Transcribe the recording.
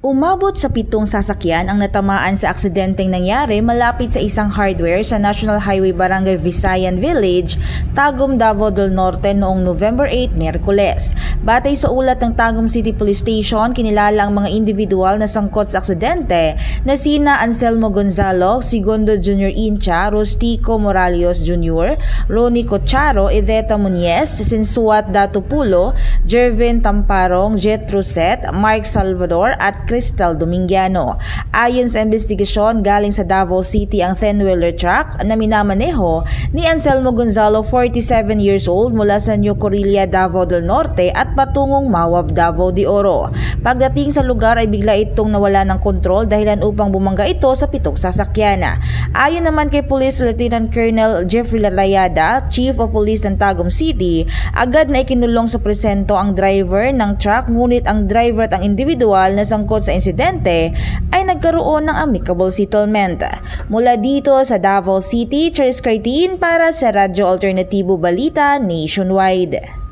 Umabot sa 7 sasakyan ang natamaan sa aksidenteng nangyari malapit sa isang hardware sa National Highway Barangay Visayan Village, Tagum, Davao del Norte noong November 8, Miyerkules. Batay sa ulat ng Tagum City Police Station, kinilala ang mga individual na sangkot sa aksidente na sina Anselmo Gonzalo, Segundo Jr. Incha, Rostico Morales Jr., Ronnie Cocharo, Edeta Muñez, Sinsuat Datupulo, Jervin Tamparong, Jet Roset, Mike Salvador at Cristal Domingiano. Ayon sa investigasyon, galing sa Davao City ang 10-wheeler truck na minamaneho ni Anselmo Gonzalo, 47 years old, mula sa New Corilla, Davao del Norte at patungong Mawab, Davao de Oro. Pagdating sa lugar ay bigla itong nawala ng kontrol dahilan upang bumangga ito sa 7 sasakyan. Ayon naman kay Police Lieutenant Colonel Jeffrey Latayada, Chief of Police ng Tagum City, agad na ikinulong sa presento ang driver ng truck, ngunit ang driver at ang individual na sangkot sa insidente ay nagkaroon ng amicable settlement. Mula dito sa Davao City, Charis Cartin para sa Radyo Alternatibo Balita Nationwide.